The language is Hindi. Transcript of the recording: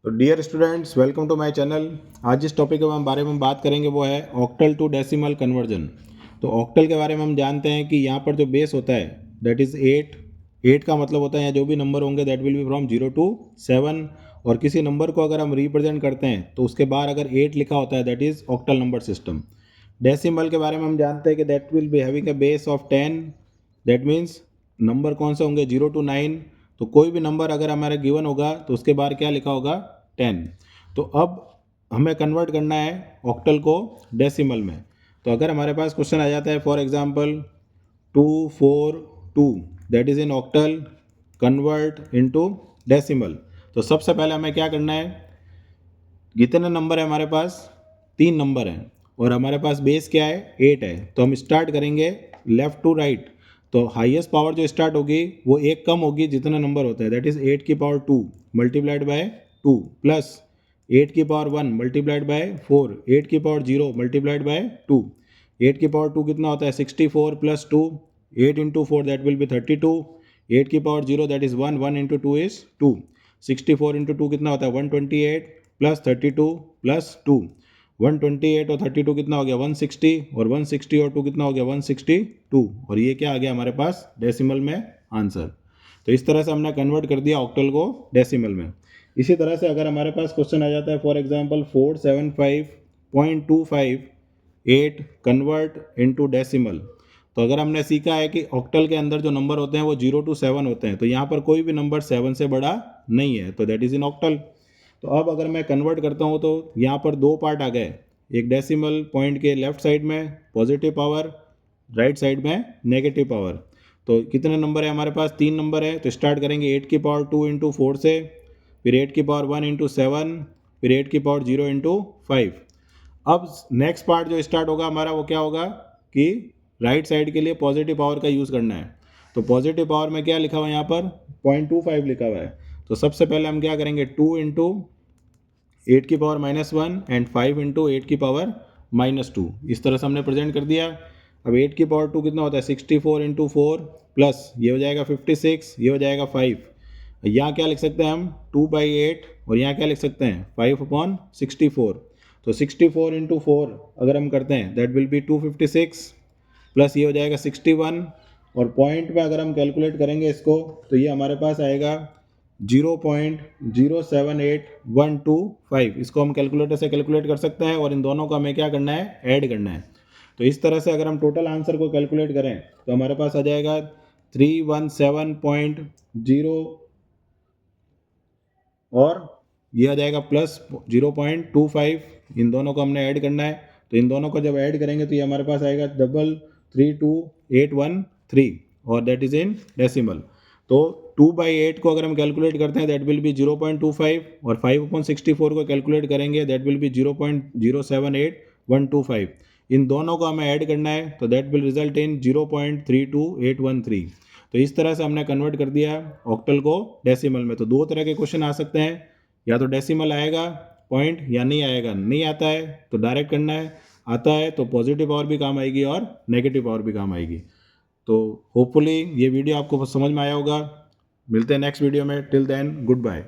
तो dear students, welcome to my channel. आज जिस टॉपिक के बारे में हम बात करेंगे वो है ऑक्टल टू डेसिमल कन्वर्जन। तो ऑक्टल के बारे में हम जानते हैं कि यहाँ पर जो बेस होता है दैट इज़ 8। 8 का मतलब होता है यहाँ जो भी नंबर होंगे that will be from 0 to 7। और किसी नंबर को अगर हम रिप्रेजेंट करते हैं तो उसके बाद अगर 8 लिखा होता है that is octal number system. Decimal के बारे में हम जानते हैं कि that will be having a base of 10। That means number कौन से होंगे 0 to 9। तो कोई भी नंबर अगर हमारा गिवन होगा तो उसके बाद क्या लिखा होगा 10। तो अब हमें कन्वर्ट करना है ऑक्टल को डेसिमल में। तो अगर हमारे पास क्वेश्चन आ जाता है for example 242 that is in octal convert into decimal. तो सबसे पहले हमें क्या करना है, कितने नंबर है हमारे पास, 3 नंबर हैं और हमारे पास बेस क्या है 8 है। तो हम स्टार्ट करेंगे लेफ़्ट टू राइट। तो हाईएस्ट पावर जो स्टार्ट होगी वो एक कम होगी जितना नंबर होता है दैट इज़ 8 की पावर 2 मल्टीप्लाइड बाय 2 प्लस 8 की पावर 1 मल्टीप्लाइड बाय 4 8 की पावर 0 मल्टीप्लाइड बाय 2। 8 की पावर 2 कितना होता है 64 plus 2 8 into 4 that will be 32। 8 की power 0 that is 1 1 into 2 is 2। 64 into 2 कितना होता है 128 प्लस 32 प्लस 2। 128 और 32 कितना हो गया 160 और 160 और 2 कितना हो गया 162। और ये क्या आ गया हमारे पास डेसिमल में आंसर। तो इस तरह से हमने कन्वर्ट कर दिया ऑक्टल को डेसिमल में। इसी तरह से अगर हमारे पास क्वेश्चन आ जाता है for example 475.258 convert into decimal. तो अगर हमने सीखा है कि ऑक्टल के अंदर जो नंबर होते हैं वो 0 to 7 होते हैं, तो यहाँ पर कोई भी नंबर 7 से बड़ा नहीं है, तो दैट इज़ इन ऑक्टल। तो अब अगर मैं कन्वर्ट करता हूँ तो यहाँ पर दो पार्ट आ गए, एक डेसिमल पॉइंट के लेफ्ट साइड में पॉजिटिव पावर, राइट साइड में नेगेटिव पावर। तो कितने नंबर है हमारे पास, 3 नंबर है। तो स्टार्ट करेंगे 8 की पावर 2 इंटू 4 से, फिर 8 की पावर 1 इंटू 7, फिर 8 की पावर 0 इंटू 5। अब नेक्स्ट पार्ट जो स्टार्ट होगा हमारा वो क्या होगा कि राइट साइड के लिए पॉजिटिव पावर का यूज़ करना है। तो पॉजिटिव पावर में क्या लिखा हुआ है यहाँ पर 0.25 लिखा हुआ है। तो सबसे पहले हम क्या करेंगे 2 इंटू 8 की पावर -1 एंड 5 इंटू 8 की पावर -2, इस तरह से हमने प्रेजेंट कर दिया। अब 8 की पावर 2 कितना होता है 64 इंटू 4 प्लस ये हो जाएगा 56, ये हो जाएगा 5। यहाँ क्या लिख सकते हैं हम 2/8 और यहाँ क्या लिख सकते हैं 5/64। तो 64 इंटू 4 अगर हम करते हैं दैट विल बी 256 प्लस ये हो जाएगा 61। और पॉइंट में अगर हम कैलकुलेट करेंगे इसको तो ये हमारे पास आएगा 0.078125। इसको हम कैलकुलेटर से कैलकुलेट कर सकते हैं और इन दोनों को हमें क्या करना है ऐड करना है। तो इस तरह से अगर हम टोटल आंसर को कैलकुलेट करें तो हमारे पास आ जाएगा 317.0 और ये आ जाएगा प्लस 0.25। इन दोनों को हमने ऐड करना है। तो इन दोनों को जब ऐड करेंगे तो ये हमारे पास आएगा 32813 और दैट इज़ इन डेसिमल। तो 2/8 को अगर हम कैलकुलेट करते हैं दैट विल बी 0.25 और 5/64 को कैलकुलेट करेंगे दैट विल बी 0.078125। इन दोनों को हमें ऐड करना है तो दैट विल रिजल्ट इन 0.32813। तो इस तरह से हमने कन्वर्ट कर दिया ऑक्टल को डेसिमल में। तो दो तरह के क्वेश्चन आ सकते हैं, या तो डेसिमल आएगा पॉइंट या नहीं आएगा। नहीं आता है तो डायरेक्ट करना है, आता है तो पॉजिटिव पावर भी काम आएगी और नेगेटिव पावर भी काम आएगी। तो होपफुली ये वीडियो आपको समझ में आया होगा। मिलते हैं नेक्स्ट वीडियो में, टिल देन गुड बाय।